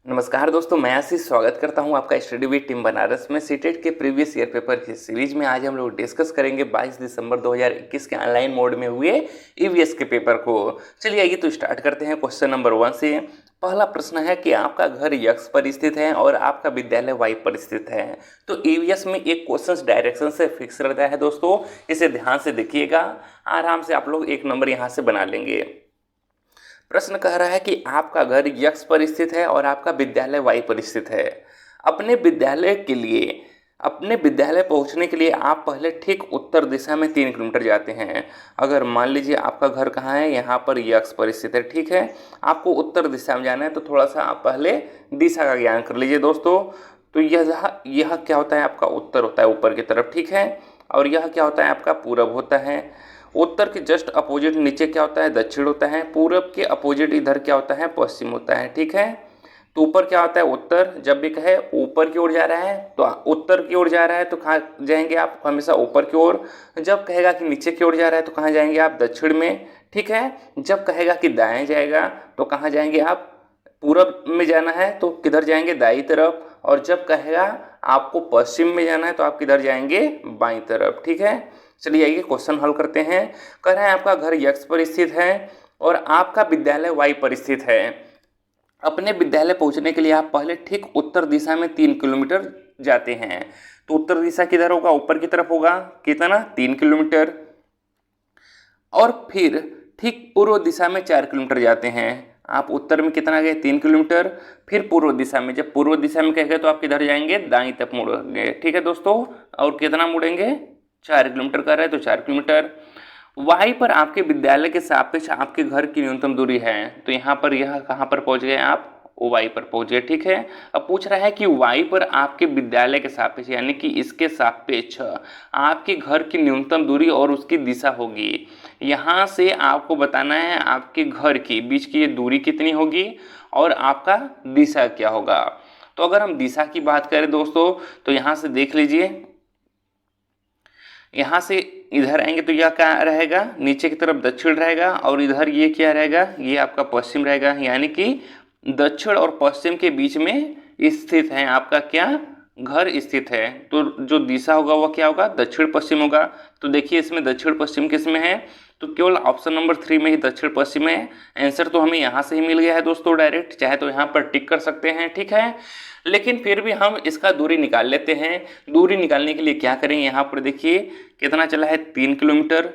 नमस्कार दोस्तों, मैं आशीष स्वागत करता हूं आपका स्टडी विद टीम बनारस में सीटेट के प्रीवियस ईयर पेपर की सीरीज में। आज हम लोग डिस्कस करेंगे 22 दिसंबर 2021 के ऑनलाइन मोड में हुए ईवीएस के पेपर को। चलिए आइए तो स्टार्ट करते हैं क्वेश्चन नंबर 1 से। पहला प्रश्न है कि आपका घर एक्स पर स्थित है और आपका विद्यालय वाई पर स्थित है। तो ईवीएस में एक क्वेश्चन डायरेक्शन से फिक्स रहता है दोस्तों, इसे ध्यान से देखिएगा, आराम से आप लोग 1 नंबर यहाँ से बना लेंगे। प्रश्न कह रहा है कि आपका घर यक्स पर स्थित है और आपका विद्यालय वाई पर स्थित है। अपने विद्यालय पहुंचने के लिए आप पहले ठीक उत्तर दिशा में 3 किलोमीटर जाते हैं। अगर मान लीजिए आपका घर कहाँ है, यहाँ पर यक्स पर स्थित है, ठीक है। आपको उत्तर दिशा में जाना है तो थोड़ा सा आप पहले दिशा का ज्ञान कर लीजिए दोस्तों। तो यह क्या होता है, आपका उत्तर होता है ऊपर की तरफ, ठीक है। और यह क्या होता है, आपका पूरब होता है। उत्तर के जस्ट अपोजिट नीचे क्या होता है, दक्षिण होता है। पूरब के अपोजिट इधर क्या होता है, पश्चिम होता है, ठीक है। तो ऊपर क्या होता है, उत्तर। जब भी कहे ऊपर की ओर जा रहा है तो उत्तर की ओर जा रहा है तो कहाँ जाएंगे आप, हमेशा ऊपर की ओर। जब कहेगा कि नीचे की ओर जा रहा है तो कहाँ जाएंगे आप, दक्षिण में, ठीक है। जब कहेगा कि दाएं जाएगा तो कहाँ जाएंगे आप, पूरब में जाना है तो किधर जाएंगे, दाईं तरफ। और जब कहेगा आपको पश्चिम में जाना है तो आप किधर जाएंगे, बाईं तरफ, ठीक है। चलिए आइए क्वेश्चन हल करते हैं। कह रहे हैं आपका घर यक्स पर स्थित है और आपका विद्यालय वाई पर स्थित है। अपने विद्यालय पहुंचने के लिए आप पहले ठीक उत्तर दिशा में 3 किलोमीटर जाते हैं। तो उत्तर दिशा किधर होगा, ऊपर की तरफ होगा, कितना, 3 किलोमीटर। और फिर ठीक पूर्व दिशा में 4 किलोमीटर जाते हैं। आप उत्तर में कितना गए, 3 किलोमीटर। फिर पूर्व दिशा में, जब पूर्व दिशा में कहेंगे तो आप किधर जाएंगे, दाईं तरफ मुड़ेंगे, ठीक है दोस्तों। और कितना मुड़ेंगे, 4 किलोमीटर कर रहे हैं तो 4 किलोमीटर। वाई पर आपके विद्यालय के सापेक्ष आपके घर की न्यूनतम दूरी है। तो यहाँ पर यह कहाँ पर पहुँच गए आप, वाई पर पहुँच गए, ठीक है। अब पूछ रहा है कि वाई पर आपके विद्यालय के सापेक्ष यानी कि इसके सापेक्ष आपके घर की न्यूनतम दूरी और उसकी दिशा होगी। यहाँ से आपको बताना है आपके घर के बीच की ये दूरी कितनी होगी और आपका दिशा क्या होगा। तो अगर हम दिशा की बात करें दोस्तों तो यहाँ से देख लीजिए, यहाँ से इधर आएंगे तो यह क्या रहेगा, नीचे की तरफ दक्षिण रहेगा। और इधर ये क्या रहेगा, ये आपका पश्चिम रहेगा। यानी कि दक्षिण और पश्चिम के बीच में स्थित है आपका क्या, घर स्थित है। तो जो दिशा होगा वह क्या होगा, दक्षिण पश्चिम होगा। तो देखिए इसमें दक्षिण पश्चिम किस में है, तो केवल ऑप्शन नंबर 3 में ही दक्षिण पश्चिम है। आंसर तो हमें यहाँ से ही मिल गया है दोस्तों डायरेक्ट, चाहे तो यहाँ पर टिक कर सकते हैं, ठीक है। लेकिन फिर भी हम इसका दूरी निकाल लेते हैं। दूरी निकालने के लिए क्या करें, यहाँ पर देखिए कितना चला है, 3 किलोमीटर।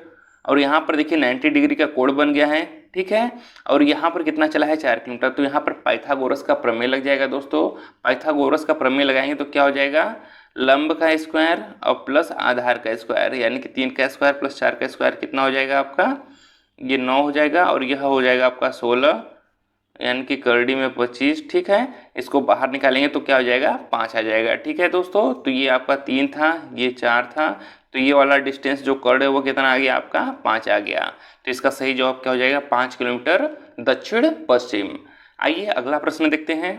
और यहाँ पर देखिए 90 डिग्री का कोण बन गया है, ठीक है। और यहाँ पर कितना चला है, 4 किलोमीटर। तो यहाँ पर पाइथागोरस का प्रमेय लग जाएगा दोस्तों। पाइथागोरस का प्रमेय लगाएंगे तो क्या हो जाएगा, लंब का स्क्वायर और प्लस आधार का स्क्वायर, यानी कि 3 का स्क्वायर प्लस 4 का स्क्वायर कितना हो जाएगा आपका, ये 9 हो जाएगा। और यह हो जाएगा आपका 16, यानी कि करड़ी में 25, ठीक है। इसको बाहर निकालेंगे तो क्या हो जाएगा, 5 आ जाएगा, ठीक है दोस्तों। तो ये आपका 3 था, ये 4 था। तो ये वाला डिस्टेंस जो कर्ण है वो कितना आ गया आपका, 5 आ गया। तो इसका सही जवाब क्या हो जाएगा, 5 किलोमीटर दक्षिण पश्चिम। आइए अगला प्रश्न देखते हैं।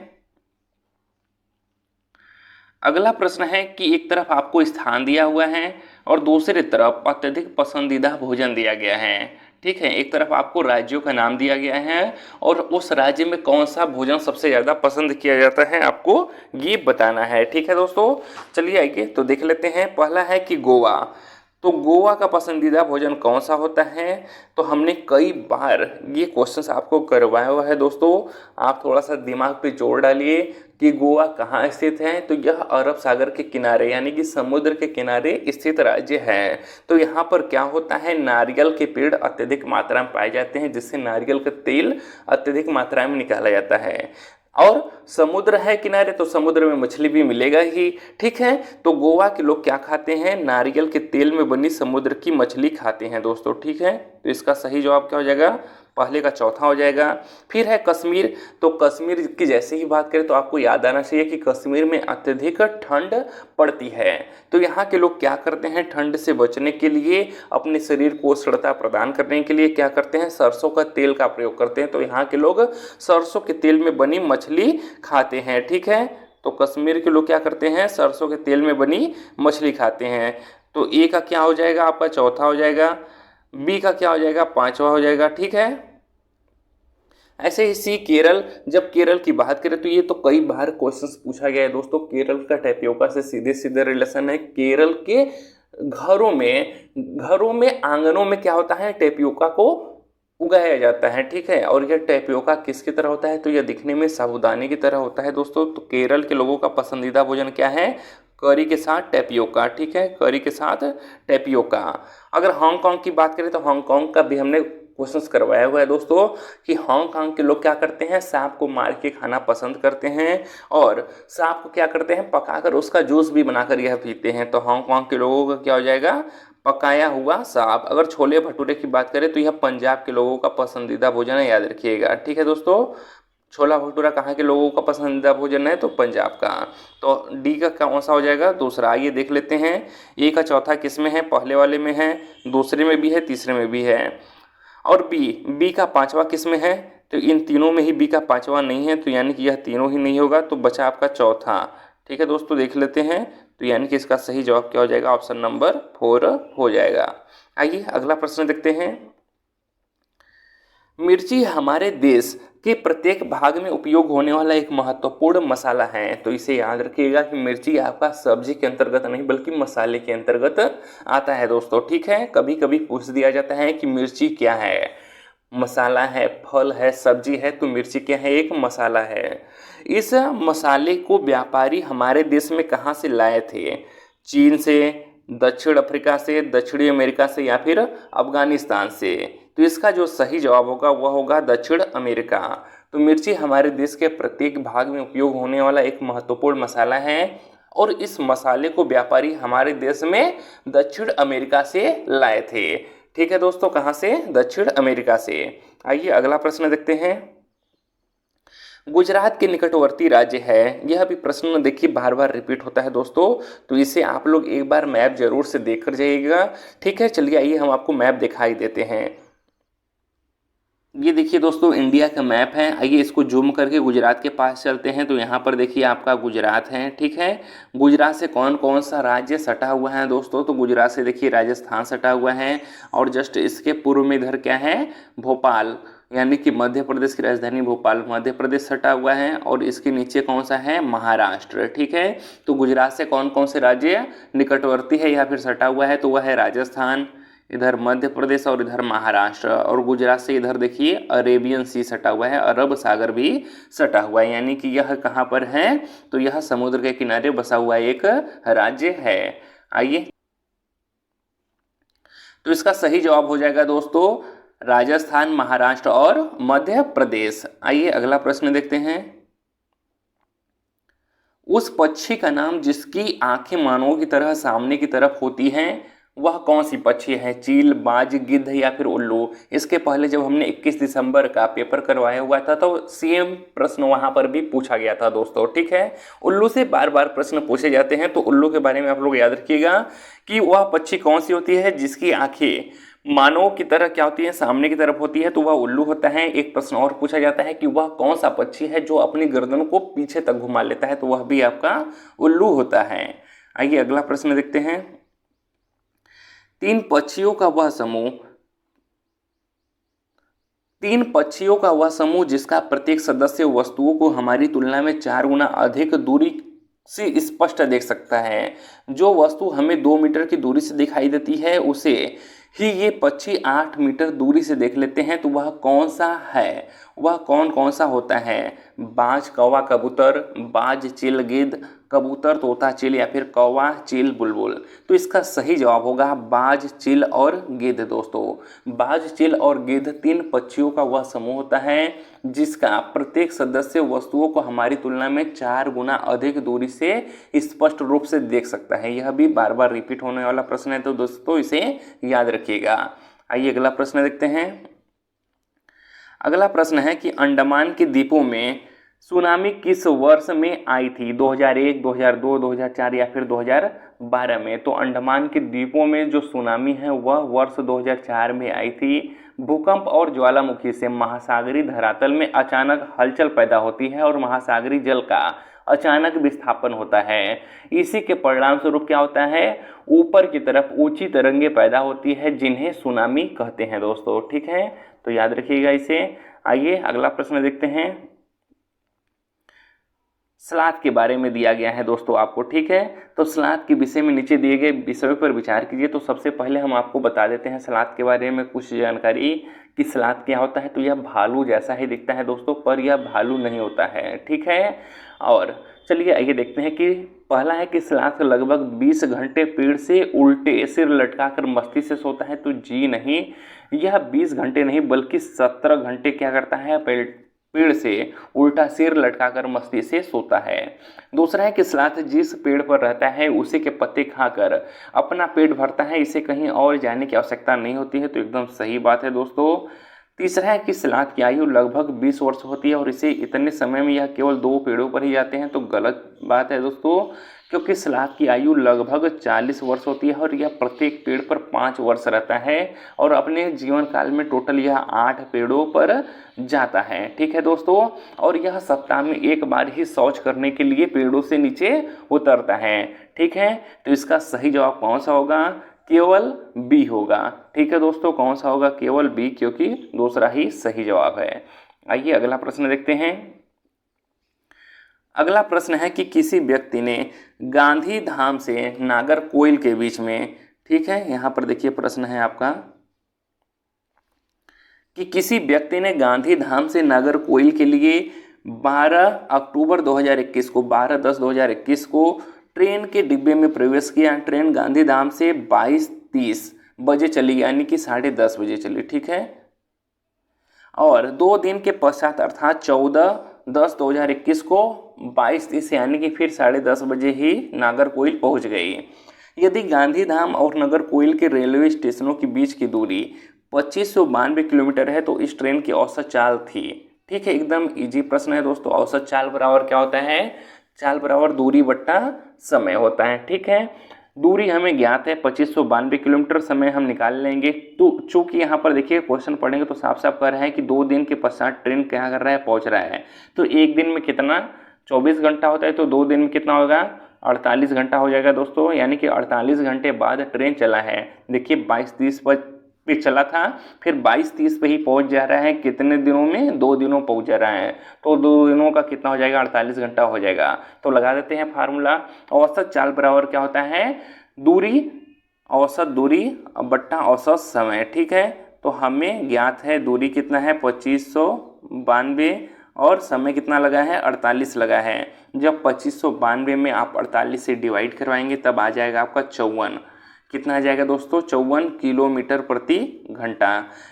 अगला प्रश्न है कि एक तरफ आपको स्थान दिया हुआ है और दूसरी तरफ अत्यधिक पसंदीदा भोजन दिया गया है, ठीक है। एक तरफ आपको राज्यों का नाम दिया गया है और उस राज्य में कौन सा भोजन सबसे ज़्यादा पसंद किया जाता है आपको ये बताना है, ठीक है दोस्तों। चलिए आइए तो देख लेते हैं। पहला है कि गोवा। तो गोवा का पसंदीदा भोजन कौन सा होता है, तो हमने कई बार ये क्वेश्चंस आपको करवाया हुआ है दोस्तों। आप थोड़ा सा दिमाग पे जोर डालिए कि गोवा कहाँ स्थित है। तो यह अरब सागर के किनारे यानी कि समुद्र के किनारे स्थित राज्य है। तो यहाँ पर क्या होता है, नारियल के पेड़ अत्यधिक मात्रा में पाए जाते हैं, जिससे नारियल का तेल अत्यधिक मात्रा में निकाला जाता है। और समुद्र है किनारे तो समुद्र में मछली भी मिलेगा ही, ठीक है। तो गोवा के लोग क्या खाते हैं, नारियल के तेल में बनी समुद्र की मछली खाते हैं दोस्तों, ठीक है। तो इसका सही जवाब क्या हो जाएगा, पहले का चौथा हो जाएगा। फिर है कश्मीर। तो कश्मीर की जैसे ही बात करें तो आपको याद आना चाहिए कि कश्मीर में अत्यधिक ठंड पड़ती है। तो यहाँ के लोग क्या करते हैं, ठंड से बचने के लिए, अपने शरीर को उष्णता प्रदान करने के लिए क्या करते हैं, सरसों का तेल का प्रयोग करते हैं। तो यहाँ के लोग सरसों के तेल में बनी मछली खाते हैं, ठीक है। तो कश्मीर के लोग क्या करते हैं, सरसों के तेल में बनी मछली खाते हैं। तो ए का क्या हो जाएगा आपका, चौथा हो जाएगा। बी का क्या हो जाएगा, पांचवा हो जाएगा, ठीक है। ऐसे ही सी केरल, जब केरल की बात करें तो ये तो कई बार क्वेश्चंस पूछा गया है दोस्तों। केरल का टैपियोका से सीधे सीधे रिलेशन है। केरल के घरों में आंगनों में क्या होता है, टैपियोका को उगाया जाता है, ठीक है। और यह टैपियोका किसकी तरह होता है, तो यह दिखने में साबूदाने की तरह होता है दोस्तों। तो केरल के लोगों का पसंदीदा भोजन क्या है, करी के साथ टैपियोका, ठीक है, करी के साथ टैपियोका। अगर हांगकांग की बात करें तो हांगकांग का भी हमने क्वेश्चंस करवाया हुआ है दोस्तों कि हांगकांग के लोग क्या करते हैं, सांप को मार के खाना पसंद करते हैं और सांप को क्या करते हैं, पकाकर उसका जूस भी बनाकर यह पीते हैं। तो हांगकांग के लोगों का क्या हो जाएगा, पकाया हुआ सांप। अगर छोले भटूरे की बात करें तो यह पंजाब के लोगों का पसंदीदा भोजन है, याद रखिएगा, ठीक है दोस्तों। छोला भटूरा कहाँ के लोगों का पसंदीदा भोजन है, तो पंजाब का। तो डी का कौन सा हो जाएगा, दूसरा। आइए देख लेते हैं ए का चौथा किस में है, पहले वाले में है, दूसरे में भी है, तीसरे में भी है। और बी का पांचवा किस में है, तो इन तीनों में ही बी का पांचवा नहीं है, तो यानी कि यह तीनों ही नहीं होगा, तो बचा आपका चौथा, ठीक है दोस्तों। देख लेते हैं, तो यानी कि इसका सही जवाब क्या हो जाएगा, ऑप्शन नंबर 4 हो जाएगा। आइए अगला प्रश्न देखते हैं। मिर्ची हमारे देश के प्रत्येक भाग में उपयोग होने वाला एक महत्वपूर्ण मसाला है। तो इसे याद रखिएगा कि मिर्ची आपका सब्जी के अंतर्गत नहीं बल्कि मसाले के अंतर्गत आता है दोस्तों, ठीक है। कभी कभी पूछ दिया जाता है कि मिर्ची क्या है, मसाला है, फल है, सब्जी है, तो मिर्ची क्या है, एक मसाला है। इस मसाले को व्यापारी हमारे देश में कहाँ से लाए थे, चीन से, दक्षिण अफ्रीका से, दक्षिणी अमेरिका से, या फिर अफगानिस्तान से। तो इसका जो सही जवाब होगा वह होगा दक्षिण अमेरिका। तो मिर्ची हमारे देश के प्रत्येक भाग में उपयोग होने वाला एक महत्वपूर्ण मसाला है और इस मसाले को व्यापारी हमारे देश में दक्षिण अमेरिका से लाए थे, ठीक है दोस्तों। कहाँ से, दक्षिण अमेरिका से। आइए अगला प्रश्न देखते हैं। गुजरात के निकटवर्ती राज्य है, यह भी प्रश्न देखिए बार बार रिपीट होता है दोस्तों, तो इसे आप लोग एक बार मैप जरूर से देख कर जाइएगा, ठीक है। चलिए आइए हम आपको मैप दिखाई देते हैं। ये देखिए दोस्तों इंडिया का मैप है। आइए इसको जूम करके गुजरात के पास चलते हैं। तो यहाँ पर देखिए आपका गुजरात है, ठीक है। गुजरात से कौन कौन सा राज्य सटा हुआ है दोस्तों, तो गुजरात से देखिए राजस्थान सटा हुआ है और जस्ट इसके पूर्व में इधर क्या है, भोपाल, यानी कि मध्य प्रदेश की राजधानी भोपाल, मध्य प्रदेश सटा हुआ है। और इसके नीचे कौन सा है, महाराष्ट्र, ठीक है। तो गुजरात से कौन कौन से राज्य निकटवर्ती है या फिर सटा हुआ है, तो वह है राजस्थान, इधर मध्य प्रदेश और इधर महाराष्ट्र। और गुजरात से इधर देखिए अरेबियन सी सटा हुआ है, अरब सागर भी सटा हुआ है, यानी कि यह कहाँ पर है, तो यह समुद्र के किनारे बसा हुआ एक राज्य है। आइए तो इसका सही जवाब हो जाएगा दोस्तों राजस्थान, महाराष्ट्र और मध्य प्रदेश। आइए अगला प्रश्न देखते हैं। उस पक्षी का नाम जिसकी आंखें मानव की तरह सामने की तरफ होती हैं वह कौन सी पक्षी है, चील, बाज, गिद्ध या फिर उल्लू। इसके पहले जब हमने 21 दिसंबर का पेपर करवाया हुआ था तो सेम प्रश्न वहां पर भी पूछा गया था दोस्तों, ठीक है। उल्लू से बार बार प्रश्न पूछे जाते हैं, तो उल्लू के बारे में आप लोग याद रखिएगा कि वह पक्षी कौन सी होती है जिसकी आंखें मानव की तरह क्या होती है, सामने की तरफ होती है, तो वह उल्लू होता है। एक प्रश्न और पूछा जाता है कि वह कौन सा पक्षी है जो अपनी गर्दन को पीछे तक घुमा लेता है, तो वह भी आपका उल्लू होता है। आइए अगला प्रश्न देखते हैं। तीन पक्षियों का वह समूह जिसका प्रत्येक सदस्य वस्तुओं को हमारी तुलना में 4 गुना अधिक दूरी से स्पष्ट देख सकता है। जो वस्तु हमें 2 मीटर की दूरी से दिखाई देती है उसे ही ये पक्षी 8 मीटर दूरी से देख लेते हैं, तो वह कौन सा है, वह कौन कौन सा होता है। बाज, कौवा, कबूतर, बाज, चिल, गिद्ध, कबूतर, तोता, चिल या फिर कौवा, चिल, बुलबुल। तो इसका सही जवाब होगा बाज, चिल और गिद्ध दोस्तों। बाज, चिल और गिद्ध 3 पक्षियों का वह समूह होता है जिसका प्रत्येक सदस्य वस्तुओं को हमारी तुलना में 4 गुना अधिक दूरी से स्पष्ट रूप से देख सकता है। यह भी बार बार रिपीट होने वाला प्रश्न है, तो दोस्तों इसे याद रखिएगा। आइए अगला प्रश्न देखते हैं। अगला प्रश्न है कि अंडमान के द्वीपों में सुनामी किस वर्ष में आई थी, 2001, 2002, 2004 या फिर 2012 में। तो अंडमान के द्वीपों में जो सुनामी है वह वर्ष 2004 में आई थी। भूकंप और ज्वालामुखी से महासागरीय धरातल में अचानक हलचल पैदा होती है और महासागरीय जल का अचानक विस्थापन होता है। इसी के परिणाम स्वरूप क्या होता है, ऊपर की तरफ ऊंची तरंगें पैदा होती है जिन्हें सुनामी कहते हैं दोस्तों, ठीक है। तो याद रखिएगा इसे। आइए अगला प्रश्न देखते हैं। सलाद के बारे में दिया गया है दोस्तों आपको, ठीक है। तो सलाद के विषय में नीचे दिए गए विषयों पर विचार कीजिए। तो सबसे पहले हम आपको बता देते हैं सलाद के बारे में कुछ जानकारी कि सलाद क्या होता है। तो यह भालू जैसा ही दिखता है दोस्तों, पर यह भालू नहीं होता है, ठीक है। और चलिए आइए देखते हैं कि पहला है कि सलाद लगभग 20 घंटे पेड़ से उल्टे सिर लटकाकर मस्ती से सोता है। तो जी नहीं, यह 20 घंटे नहीं बल्कि 17 घंटे क्या करता है, पेड़ से उल्टा सिर लटकाकर मस्ती से सोता है। दूसरा है कि सलाद जिस पेड़ पर रहता है उसी के पत्ते खाकर अपना पेट भरता है, इसे कहीं और जाने की आवश्यकता नहीं होती है। तो एकदम सही बात है दोस्तों। तीसरा है कि सलाद की आयु लगभग 20 वर्ष होती है और इसे इतने समय में यह केवल 2 पेड़ों पर ही जाते हैं। तो गलत बात है दोस्तों, क्योंकि सलाद की आयु लगभग 40 वर्ष होती है और यह प्रत्येक पेड़ पर 5 वर्ष रहता है और अपने जीवन काल में टोटल यह 8 पेड़ों पर जाता है, ठीक है दोस्तों। और यह सप्ताह में एक बार ही शौच करने के लिए पेड़ों से नीचे उतरता है, ठीक है। तो इसका सही जवाब कौन सा होगा, केवल बी होगा, ठीक है दोस्तों। कौन सा होगा, केवल बी, क्योंकि दूसरा ही सही जवाब है। आइए अगला प्रश्न देखते हैं। अगला प्रश्न है कि किसी व्यक्ति ने गांधी धाम से नागरकोइल के बीच में, ठीक है, यहां पर देखिए प्रश्न है आपका कि किसी व्यक्ति ने गांधी धाम से नागरकोइल के लिए 12 अक्टूबर 2021 को 12/10/2021 को ट्रेन के डिब्बे में प्रवेश किया। ट्रेन गांधी धाम से 22:30 बजे चली, यानी कि 10:30 बजे चली, ठीक है। और 2 दिन के पश्चात अर्थात 14/10/2021 को 22:30 यानी कि फिर 10:30 बजे ही नागरकोइल पहुंच गई। यदि गांधीधाम और नागरकोइल के रेलवे स्टेशनों के बीच की दूरी 2592 किलोमीटर है तो इस ट्रेन की औसत चाल थी, ठीक है। एकदम इजी प्रश्न है दोस्तों। औसत चाल बराबर क्या होता है, चाल बराबर दूरी बट्टा समय होता है, ठीक है। दूरी हमें ज्ञात है 2592 किलोमीटर, समय हम निकाल लेंगे। तो चूंकि यहाँ पर देखिए क्वेश्चन पढ़ेंगे तो साफ साफ कह रहा है कि 2 दिन के पश्चात ट्रेन क्या कर रहा है, पहुँच रहा है। तो एक दिन में कितना, 24 घंटा होता है, तो 2 दिन में कितना होगा, 48 घंटा हो जाएगा दोस्तों। यानी कि 48 घंटे बाद ट्रेन चला है। देखिए 22:30 पे चला था, फिर 22:30 पे ही पहुंच जा रहा है। कितने दिनों में, 2 दिनों पहुंच जा रहा है। तो 2 दिनों का कितना हो जाएगा, 48 घंटा हो जाएगा। तो लगा देते हैं फार्मूला। औसत चाल बराबर क्या होता है, दूरी, औसत दूरी बट्टा औसत समय, ठीक है। तो हमें ज्ञात है दूरी कितना है 2592 और समय कितना लगा है, 48 लगा है। जब 2592 में आप 48 से डिवाइड करवाएंगे तब आ जाएगा आपका 54। कितना आ जाएगा दोस्तों, 54 किलोमीटर प्रति घंटा।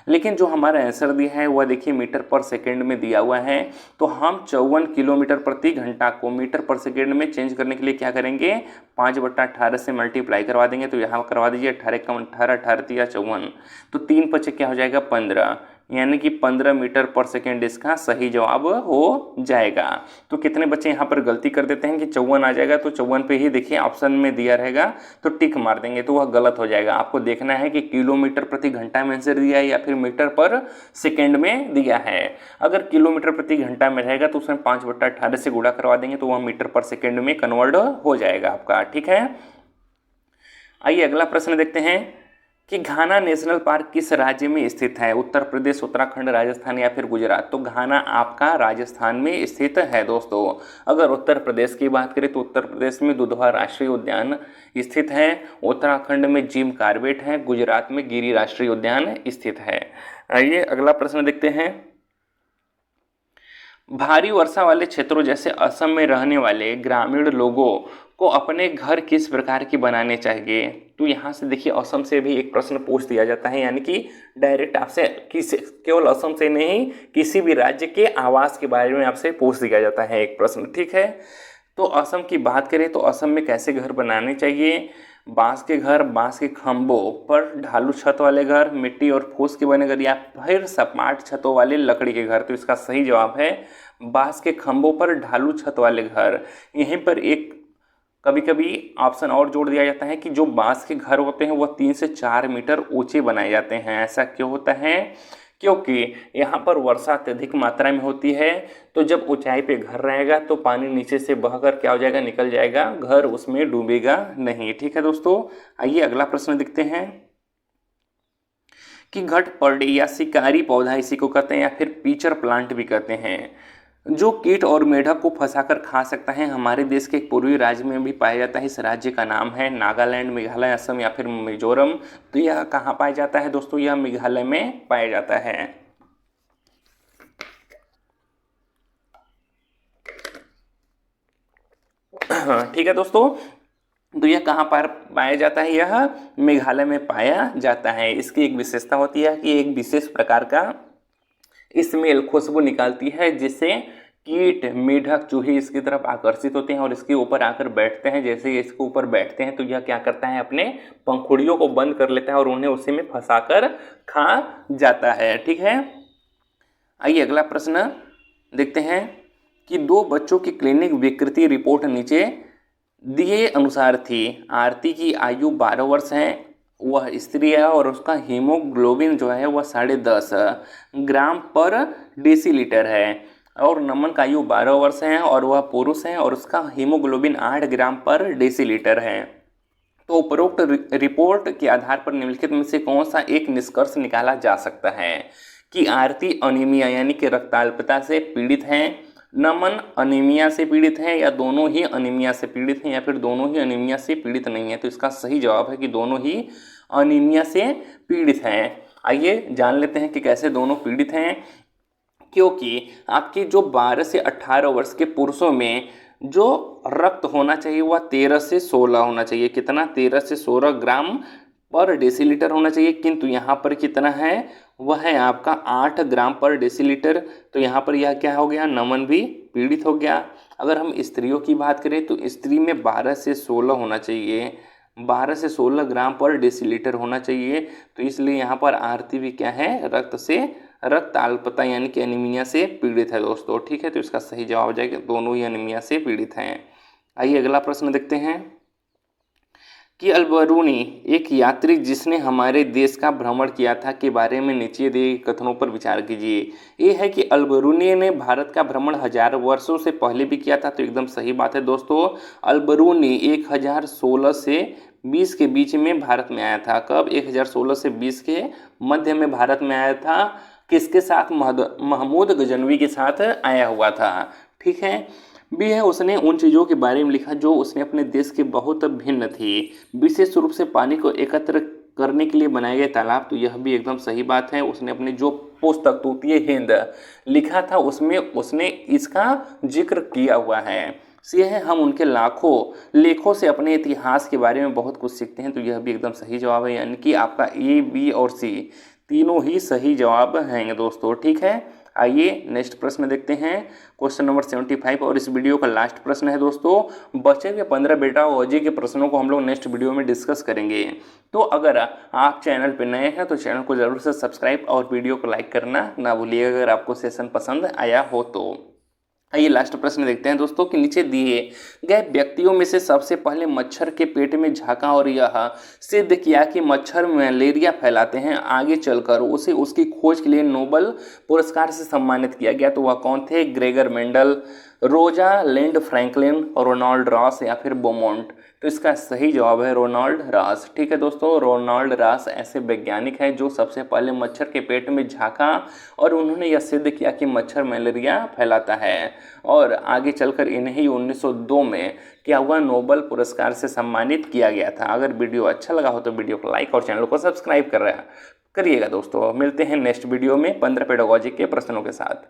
लेकिन जो हमारा आंसर दिया है वह देखिए मीटर पर सेकंड में दिया हुआ है। तो हम 54 किलोमीटर प्रति घंटा को मीटर पर सेकंड में चेंज करने के लिए क्या करेंगे, 5/18 से मल्टीप्लाई करवा देंगे। तो यहाँ करवा दीजिए 18 × 18, 18 या 54, तो 3 × 5 क्या हो जाएगा 15, यानी कि 15 मीटर पर सेकेंड इसका सही जवाब हो जाएगा। तो कितने बच्चे यहाँ पर गलती कर देते हैं कि 54 आ जाएगा, तो 54 पे ही देखिए ऑप्शन में दिया रहेगा तो टिक मार देंगे, तो वह गलत हो जाएगा। आपको देखना है कि किलोमीटर प्रति घंटा में आंसर दिया है या फिर मीटर पर सेकेंड में दिया है। अगर किलोमीटर प्रति घंटा में रहेगा तो उसमें 5/18 से गुणा करवा देंगे तो वह मीटर पर सेकेंड में कन्वर्ट हो जाएगा आपका, ठीक है। आइए अगला प्रश्न देखते हैं कि घाना नेशनल पार्क किस राज्य में स्थित है, उत्तर प्रदेश, उत्तराखंड, राजस्थान या फिर गुजरात। तो घाना आपका राजस्थान में स्थित है दोस्तों। अगर उत्तर प्रदेश की बात करें तो उत्तर प्रदेश में दुधवा राष्ट्रीय उद्यान स्थित है, उत्तराखंड में जिम कार्बेट है, गुजरात में गिरी राष्ट्रीय उद्यान स्थित है। आइए अगला प्रश्न देखते हैं। भारी वर्षा वाले क्षेत्रों जैसे असम में रहने वाले ग्रामीण लोगों को अपने घर किस प्रकार की बनाने चाहिए। तो यहाँ से देखिए असम से भी एक प्रश्न पूछ दिया जाता है, यानी कि डायरेक्ट आपसे केवल असम से नहीं किसी भी राज्य के आवास के बारे में आपसे पूछ दिया जाता है एक प्रश्न, ठीक है। तो असम की बात करें तो असम में कैसे घर बनाने चाहिए, बांस के घर, बांस के खंभों पर ढालू छत वाले घर, मिट्टी और फूस के बने घर या फिर सपाट छतों वाले लकड़ी के घर। तो इसका सही जवाब है बांस के खंभों पर ढालू छत वाले घर। यहीं पर एक कभी कभी ऑप्शन और जोड़ दिया जाता है कि जो बांस के घर होते हैं वह 3 से 4 मीटर ऊंचे बनाए जाते हैं। ऐसा क्यों होता है, क्योंकि यहाँ पर वर्षा अत्यधिक मात्रा में होती है, तो जब ऊंचाई पे घर रहेगा तो पानी नीचे से बहकर क्या हो जाएगा, निकल जाएगा, घर उसमें डूबेगा नहीं, ठीक है दोस्तों। आइए अगला प्रश्न देखते हैं कि घटपर्डी या शिकारी पौधा इसी को कहते हैं या फिर पीचर प्लांट भी कहते हैं, जो कीट और मेढक को फंसाकर खा सकता है। हमारे देश के एक पूर्वी राज्य में भी पाया जाता है। इस राज्य का नाम है नागालैंड, मेघालय, असम या फिर मिजोरम। तो यह कहाँ पाया जाता है दोस्तों? यह मेघालय में पाया जाता है। ठीक है दोस्तों, तो यह कहाँ पर पाया जाता है? यह मेघालय में पाया जाता है। इसकी एक विशेषता होती है कि एक विशेष प्रकार का स्मेल, खुशबू निकालती है, जिससे कीट, मेढक, चूहे इसकी तरफ आकर्षित होते हैं और इसके ऊपर आकर बैठते हैं। जैसे ही इसके ऊपर बैठते हैं तो यह क्या करता है? अपने पंखुड़ियों को बंद कर लेता है और उन्हें उसी में फंसाकर खा जाता है। ठीक है, आइए अगला प्रश्न देखते हैं कि 2 बच्चों की क्लिनिक विकृति रिपोर्ट नीचे दिए अनुसार थी। आरती की आयु 12 वर्ष है, वह स्त्री है और उसका हीमोग्लोबिन जो है वह 10.5 ग्राम पर डेसीलीटर है। और नमन का आयु 12 वर्ष है और वह पुरुष है और उसका हीमोग्लोबिन 8 ग्राम पर डेसीलीटर है। तो उपरोक्त रिपोर्ट के आधार पर निम्नलिखित में से कौन सा एक निष्कर्ष निकाला जा सकता है? कि आरती अनीमिया यानी कि रक्ताल्पता से पीड़ित हैं, नमन अनीमिया से पीड़ित है, या दोनों ही अनीमिया से पीड़ित हैं, या फिर दोनों ही अनीमिया से पीड़ित नहीं है। तो इसका सही जवाब है कि दोनों ही अनीमिया से पीड़ित हैं। आइए जान लेते हैं कि कैसे दोनों पीड़ित हैं। क्योंकि आपके जो 12 से 18 वर्ष के पुरुषों में जो रक्त होना चाहिए वह 13 से 16 होना चाहिए। कितना? 13 से 16 ग्राम पर डेसीलीटर होना चाहिए, किंतु यहाँ पर कितना है? वह है आपका 8 ग्राम पर डेसीलीटर। तो यहाँ पर यह क्या हो गया? नमन भी पीड़ित हो गया। अगर हम स्त्रियों की बात करें तो स्त्री में 12 से 16 होना चाहिए, 12 से 16 ग्राम पर डेसीलीटर होना चाहिए। तो इसलिए यहाँ पर आरती भी क्या है? रक्त अल्पता यानी कि एनीमिया से पीड़ित है दोस्तों। ठीक है, तो इसका सही जवाब हो जाएगा दोनों ही एनीमिया से पीड़ित हैं। आइए अगला प्रश्न देखते हैं कि अल-बरूनी एक यात्री जिसने हमारे देश का भ्रमण किया था के बारे में नीचे दिए कथनों पर विचार कीजिए। ये है कि अल-बरूनी ने भारत का भ्रमण 1000 वर्षों से पहले भी किया था। तो एकदम सही बात है दोस्तों। अल-बरूनी 1016 से 20 के बीच में भारत में आया था। कब? 1016 से 20 के मध्य में भारत में आया था। किसके साथ? महमूद गजनवी के साथ आया हुआ था। ठीक है, भी है उसने उन चीज़ों के बारे में लिखा जो उसने अपने देश के बहुत भिन्न थी, विशेष रूप से पानी को एकत्र करने के लिए बनाए गए तालाब। तो यह भी एकदम सही बात है। उसने अपने जो पुस्तक तूतीय हिंद लिखा था उसमें उसने इसका जिक्र किया हुआ है। से है हम उनके लाखों लेखों से अपने इतिहास के बारे में बहुत कुछ सीखते हैं। तो यह भी एकदम सही जवाब है, यानी कि आपका ए, बी और सी तीनों ही सही जवाब हैं दोस्तों। ठीक है, आइए नेक्स्ट प्रश्न देखते हैं, क्वेश्चन नंबर 75। और इस वीडियो का लास्ट प्रश्न है दोस्तों। बचे हुए 15 बेटा ओजी के प्रश्नों को हम लोग नेक्स्ट वीडियो में डिस्कस करेंगे। तो अगर आप चैनल पर नए हैं तो चैनल को ज़रूर से सब्सक्राइब और वीडियो को लाइक करना ना भूलिएगा अगर आपको सेशन पसंद आया हो तो। आइए लास्ट प्रश्न देखते हैं दोस्तों कि नीचे दिए गए व्यक्तियों में से सबसे पहले मच्छर के पेट में झांका और यह सिद्ध किया कि मच्छर मलेरिया फैलाते हैं, आगे चलकर उसे उसकी खोज के लिए नोबेल पुरस्कार से सम्मानित किया गया। तो वह कौन थे? Gregor Mendel, Rosalind Franklin, Ronald Ross या फिर बोमोंट। तो इसका सही जवाब है रोनाल्ड रॉस। ठीक है दोस्तों, रोनाल्ड रॉस ऐसे वैज्ञानिक हैं जो सबसे पहले मच्छर के पेट में झांका और उन्होंने यह सिद्ध किया कि मच्छर मलेरिया फैलाता है, और आगे चलकर इन्हें ही 1902 में क्या हुआ? नोबेल पुरस्कार से सम्मानित किया गया था। अगर वीडियो अच्छा लगा हो तो वीडियो को लाइक और चैनल को सब्सक्राइब करिएगा दोस्तों। मिलते हैं नेक्स्ट वीडियो में 15 पेडागॉजी के प्रश्नों के साथ।